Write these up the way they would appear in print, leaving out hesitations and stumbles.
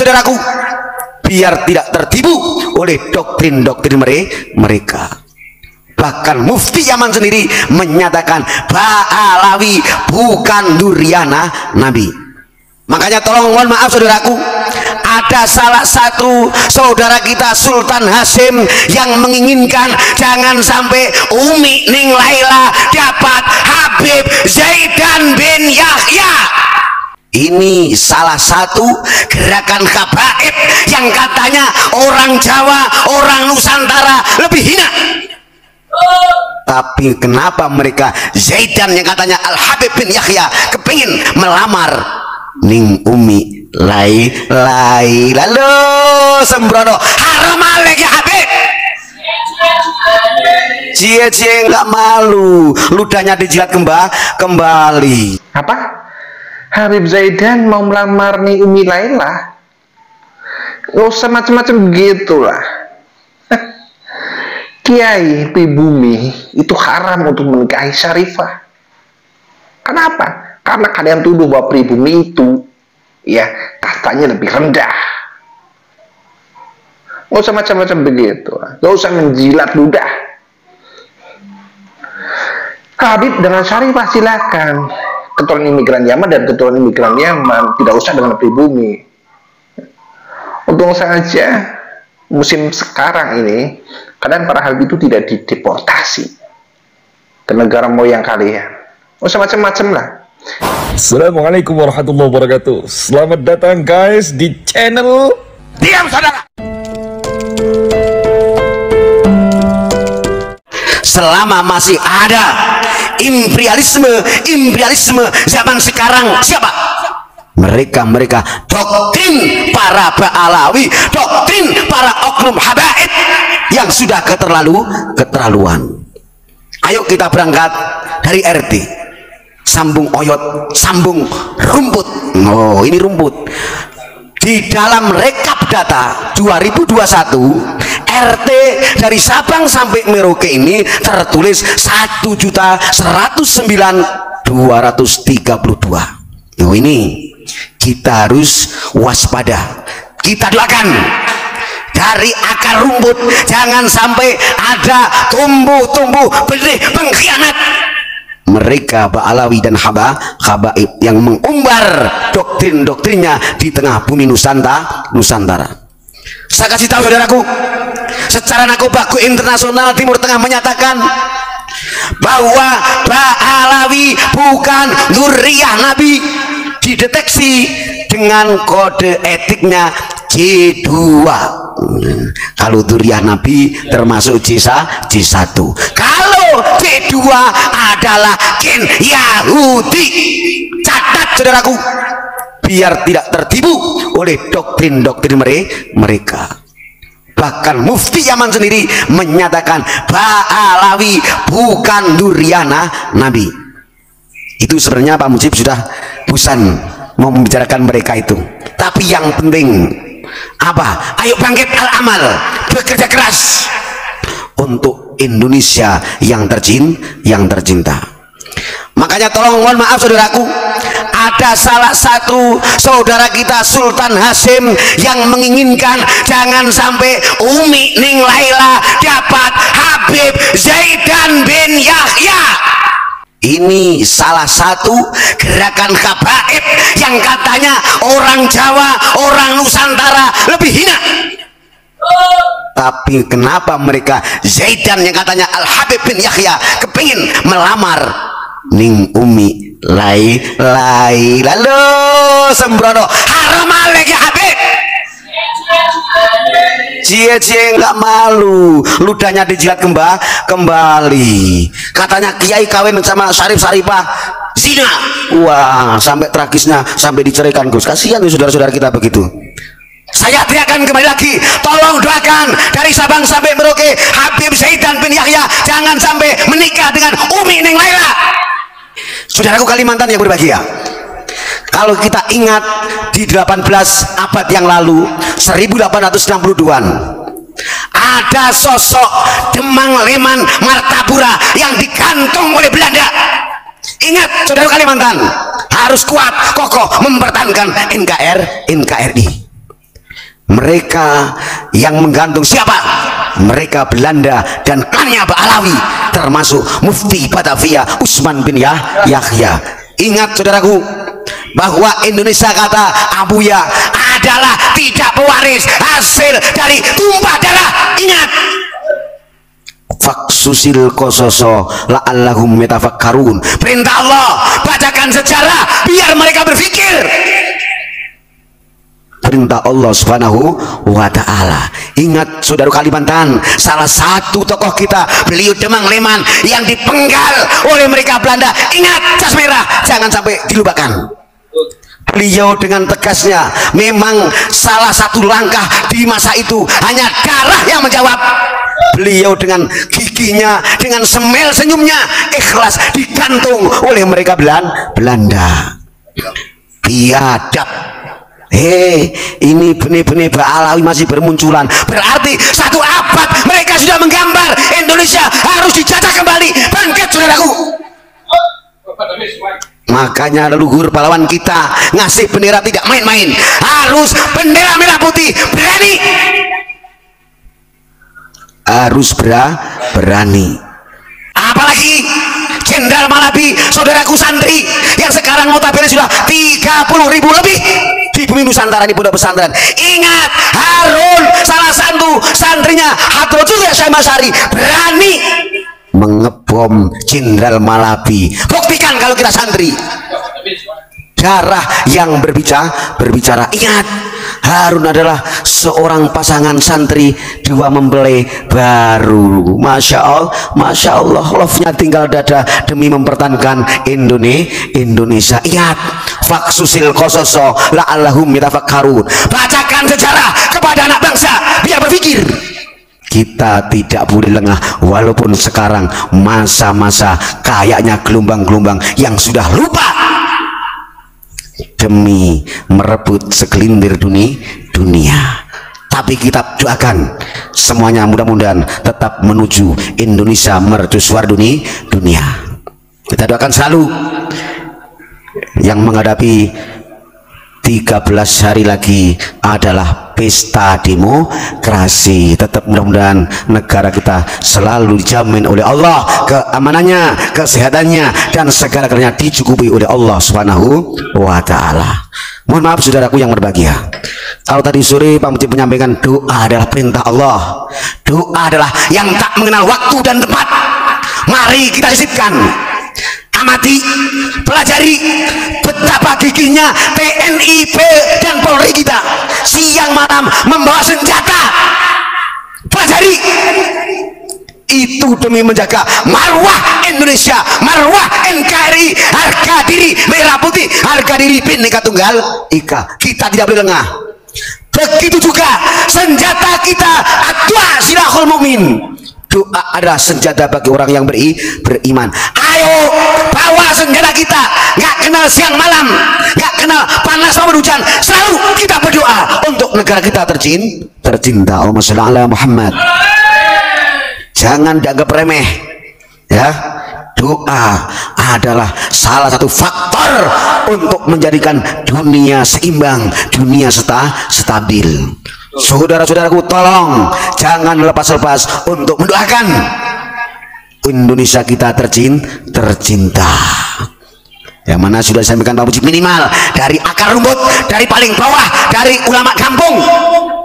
saudaraku, biar tidak tertipu oleh doktrin-doktrin mereka. Bahkan Mufti Yaman sendiri menyatakan Ba'alawi bukan Duryana Nabi. Makanya tolong mohon maaf saudaraku, ada salah satu saudara kita Sultan Hasim yang menginginkan jangan sampai Umi Ning Laila dapat Habib Zaidan bin Yahya. Ini salah satu gerakan habaib yang katanya orang Jawa, orang Nusantara lebih hina. Tapi kenapa mereka Zaidan yang katanya Al Habib bin Yahya kepingin melamar Ning Umi Laila? Lalu sembrono haram alek ya Habib. Cie-cie nggak malu, ludahnya dijilat kembali. Apa? Habib Zaidan mau melamar nih Umi Laila? Gak usah macam-macam begitulah. Kiai pribumi itu haram untuk menikahi Syarifah. Kenapa? Karena kalian tuduh bahwa pribumi itu ya kastanya lebih rendah. Gak usah macam-macam begitu. Gak usah menjilat ludah. Habib dengan Syarifah silakan. Keturunan imigran Yaman dan keturunan imigran Yaman, tidak usah dengan pribumi. Untung saja musim sekarang ini kalian para Habib itu tidak dideportasi ke negara moyang kalian. Gak usah macam-macam lah. Assalamualaikum warahmatullahi wabarakatuh. Selamat datang guys di channel Diam saudara. Selama masih ada imperialisme zaman sekarang, siapa? Mereka doktrin para Ba'alawi, doktrin para oknum habaib yang sudah keterlaluan. Ayo kita berangkat dari RT, sambung oyot, sambung rumput. Oh, ini rumput. Di dalam rekap data 2021 RT dari Sabang sampai Merauke ini tertulis 1.109.232. Oh, ini kita harus waspada. Kita doakan dari akar rumput jangan sampai ada tumbuh benih pengkhianat. Mereka Ba'alawi dan habaib yang mengumbar doktrin-doktrinnya di tengah bumi Nusantara. Saya kasih tahu saudaraku, secara narkoba internasional Timur Tengah menyatakan bahwa Ba'alawi bukan dzurriyyah Nabi, dideteksi dengan kode etiknya J2. Kalau dzurriyyah Nabi termasuk J1. Kalau J2 adalah gen Yahudi. Catat saudaraku, biar tidak tertipu oleh doktrin-doktrin mereka. Bahkan Mufti Yaman sendiri menyatakan Ba'alawi bukan Duryana Nabi. Itu sebenarnya Pak Mujib sudah bosan mau membicarakan mereka itu. Tapi yang penting apa? Ayo bangkit al-amal, bekerja keras untuk Indonesia yang tercinta. Makanya tolong mohon maaf saudaraku, ada salah satu saudara kita Sultan Hasim yang menginginkan jangan sampai Umi Ning Laila dapat Habib Zaidan bin Yahya. Ini salah satu gerakan habaib yang katanya orang Jawa, orang Nusantara lebih hina. Tapi kenapa mereka Zaidan yang katanya Al Habib bin Yahya kepingin melamar Ning Umi Laila? Lalu sembrono haram alek ya Habib. Cie-cie nggak malu, ludahnya dijilat kembali. Katanya kiai kawin sama Syarifah zina. Wah, sampai tragisnya sampai diceraikan Gus. Kasihan nih saudara-saudara kita begitu. Saya teriakan kembali lagi, tolong doakan dari Sabang sampai Merauke Habib Zaidan bin Yahya jangan sampai menikah dengan Umi Ning Laila. Saudaraku Kalimantan yang berbahagia, kalau kita ingat di 18 abad yang lalu 1862-an ada sosok Demang Leman Martapura yang digantung oleh Belanda. Ingat saudara Kalimantan, harus kuat kokoh mempertahankan NKRI. Mereka yang menggantung siapa? Mereka Belanda dan klannya Alawi, termasuk Mufti Batavia Usman bin Yahya. Ingat saudaraku, bahwa Indonesia, kata Abuya, adalah tidak pewaris hasil dari tumpah darah. Ingat, faksusil kososo la'allahum metafakkarun. Perintah Allah, bacakan sejarah biar mereka berpikir. Perintah Allah Subhanahu wa ta'ala. Ingat saudara Kalimantan, salah satu tokoh kita, beliau Demang Leman, yang dipenggal oleh mereka Belanda. Ingat, jas merah jangan sampai dilupakan. Beliau dengan tegasnya, memang salah satu langkah di masa itu hanya darah yang menjawab. Beliau dengan giginya, dengan semel senyumnya, ikhlas digantung oleh mereka Belanda. Biadab. Ini benih-benih Alawi masih bermunculan. Berarti satu abad mereka sudah menggambar Indonesia harus dijajah kembali. Bangkit saudaraku. Makanya leluhur pahlawan kita ngasih bendera tidak main-main, harus bendera merah putih. Berani, harus berani. Apalagi Jenderal Malabi, saudaraku santri yang sekarang notabene sudah 30.000 lebih di bumi Nusantara ini pondok pesantren. Ingat, Harun salah satu santrinya Hadratul Syekh Masari berani mengebom Jenderal Malabi. Buktikan kalau kita santri. Darah yang berbicara. Ingat, Harun adalah seorang pasangan santri dua mempelai baru. Masya Allah, love-nya tinggal dada demi mempertahankan Indonesia. Ingat, faksusil kososo la'allahum yatafakkarun. Bacakan sejarah kepada anak bangsa biar berpikir. Kita tidak boleh lengah, walaupun sekarang masa-masa kayaknya gelombang-gelombang yang sudah lupa demi merebut segelintir dunia. Tapi kita doakan semuanya mudah-mudahan tetap menuju Indonesia mercusuar dunia. Kita doakan selalu yang menghadapi 13 hari lagi adalah pesta demokrasi. Tetap mudah-mudahan negara kita selalu dijamin oleh Allah keamanannya, kesehatannya, dan segala-galanya dicukupi oleh Allah Subhanahu wa ta'ala. Mohon maaf saudaraku yang berbahagia, kalau tadi sore Pak Mufti menyampaikan doa adalah perintah Allah, doa adalah yang tak mengenal waktu dan tempat. Mari kita sisipkan, amati, pelajari betapa gigihnya TNI dan Polri kita siang malam membawa senjata. Pelajari itu demi menjaga marwah Indonesia, marwah NKRI, harga diri merah putih, harga diri Bhinneka Tunggal Ika. Kita tidak boleh lengah. Begitu juga senjata kita, adua silahul mu'min. Doa adalah senjata bagi orang yang beriman. Ayo bawa senjata kita, nggak kenal siang malam, nggak kenal panas maupun hujan, selalu kita berdoa untuk negara kita tercinta. Allahumma sholli ala Muhammad. Jangan dianggap remeh ya. Doa adalah salah satu faktor untuk menjadikan dunia seimbang, dunia stabil. Saudara-saudaraku, tolong jangan lepas-lepas untuk mendoakan Indonesia kita tercinta. Yang mana sudah disampaikan Pak Muji, minimal dari akar rumput, dari paling bawah, dari ulama kampung.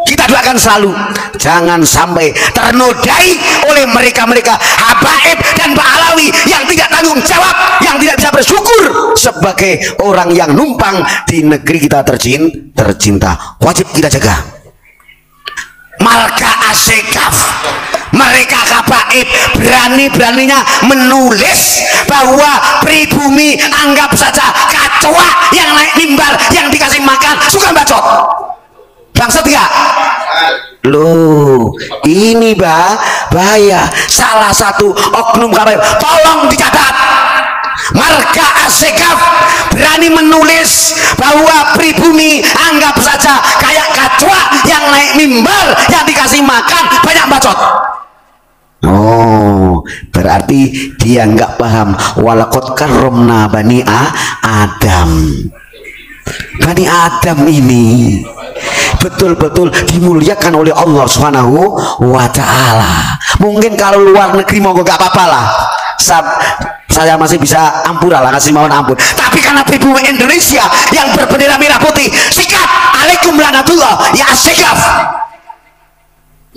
Kita doakan selalu jangan sampai ternodai oleh mereka-mereka habaib dan Pak Alawi yang tidak tanggung jawab, yang tidak bisa bersyukur sebagai orang yang numpang di negeri kita tercinta. Wajib kita jaga marka Asekaf. Mereka habaib berani-beraninya menulis bahwa pribumi anggap saja kecoa yang naik mimbar, yang dikasih makan suka bacot. Bangsat ya? Loh, ini bahaya. Salah satu oknum habaib, tolong dicatat. Marka Asekaf berani menulis bahwa pribumi anggap saja kayak kecoa yang naik mimbar, yang dikasih makan banyak bacot. Oh, berarti dia nggak paham walaqad karramna bani Adam. Bani Adam ini betul-betul dimuliakan oleh Allah Subhanahu wa Ta'ala. Mungkin kalau luar negeri mau gak apa-apa lah, saya masih bisa ampura lah, ngasih mohon ampun. Tapi karena pribumi Indonesia yang berbendera merah putih, sikap alaikum lanatullah ya asyikaf,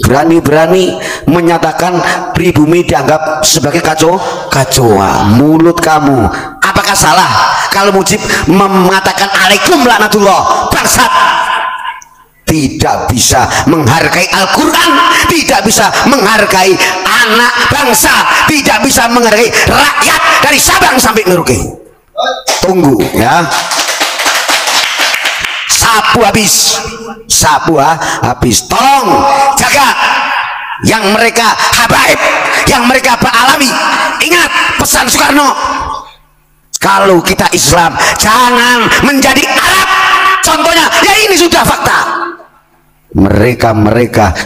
berani-berani menyatakan pribumi dianggap sebagai kacauan. Mulut kamu, apakah salah kalau Mujib mengatakan alaikum lanatullah? Bangsat, tidak bisa menghargai Al-Quran, tidak bisa menghargai anak bangsa, tidak bisa menghargai rakyat dari Sabang sampai Merauke. Tunggu ya, sapu habis. Tolong jaga yang mereka habaib, yang mereka alami. Ingat pesan Soekarno, kalau kita Islam jangan menjadi Arab. Contohnya ya ini sudah fakta. Mereka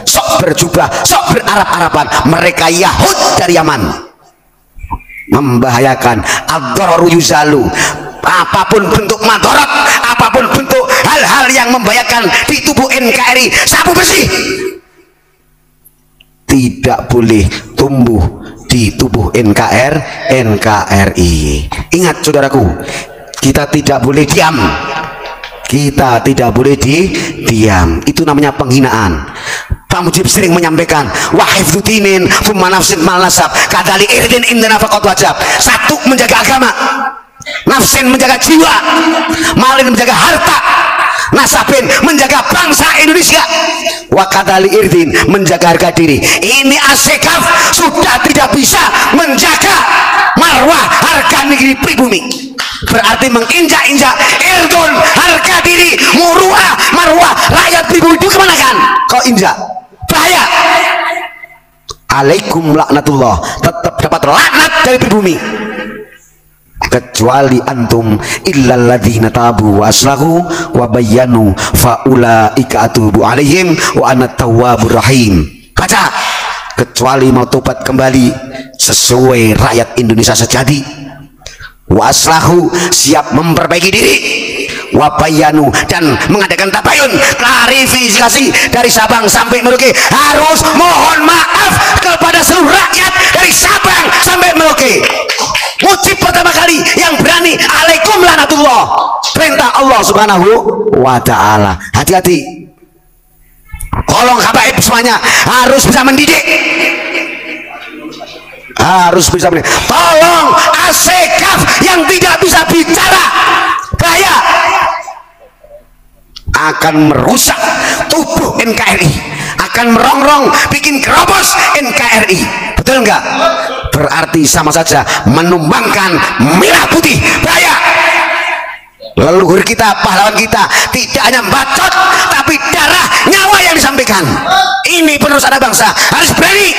sok berjubah, sok berarab-araban, mereka Yahud dari Yaman, membahayakan. Ad-dararu yuzalu, apapun bentuk madorot, apapun bentuk hal-hal yang membahayakan di tubuh NKRI, sapu bersih, tidak boleh tumbuh di tubuh NKRI. Ingat saudaraku, kita tidak boleh diam. Kita tidak boleh diam. Itu namanya penghinaan. Pak Mujib sering menyampaikan wahifdutinin fumanafsin malasab kadali irdin indana faqat wajab. Satu, menjaga agama, nafsin menjaga jiwa, malin menjaga harta, nasabin menjaga bangsa Indonesia, wa kadali irdin menjaga harga diri. Ini asekaf sudah tidak bisa menjaga marwah harga negeri pribumi, berarti menginjak-injak irdun, harga diri, muruah, marwah rakyat pribumi. Itu kemana kan kau injak? Bahaya. Alaikum laknatullah, tetap dapat laknat dari pribumi, kecuali antum illal ladzina tabu wa aslahu wa bayyanu faulaika atubu alaihim wa ana tawwabur rahim. Baca, kecuali mau tobat kembali sesuai rakyat Indonesia sejati, wa aslahu siap memperbaiki diri, wabayanu dan mengadakan tabayun, klarifikasi dari Sabang sampai Merauke, harus mohon maaf kepada seluruh rakyat dari Sabang sampai Merauke. Mujib pertama kali yang berani alaikum lanatullah, perintah Allah Subhanahu wa Ta'ala. Hati-hati, tolong habaib semuanya harus bisa mendidik, harus bisa mendidik. Tolong asekaf yang tidak bisa bicara, bahaya, akan merusak tubuh NKRI, akan merongrong, bikin kerobos NKRI. Betul enggak? Berarti sama saja menumbangkan merah putih. Bahaya. Leluhur kita, pahlawan kita tidak hanya bacot, tapi darah, nyawa yang disampaikan. Ini penerus anak bangsa harus berani.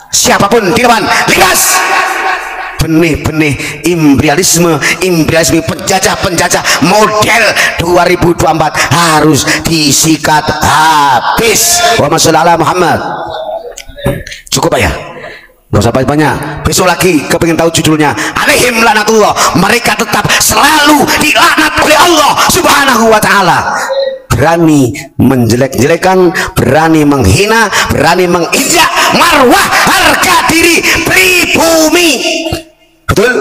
Siapapun di depan, lintas benih-benih imperialisme penjajah model 2024 harus disikat habis. Wa masallallahu Muhammad. Cukup ya, nggak usah banyak. Besok lagi kepingin tahu judulnya, alaihim lanatullah, mereka tetap selalu dilaknat oleh Allah Subhanahu wa Ta'ala. Berani menjelek-jelekan, berani menghina, berani menginjak marwah harga diri pribumi. Betul?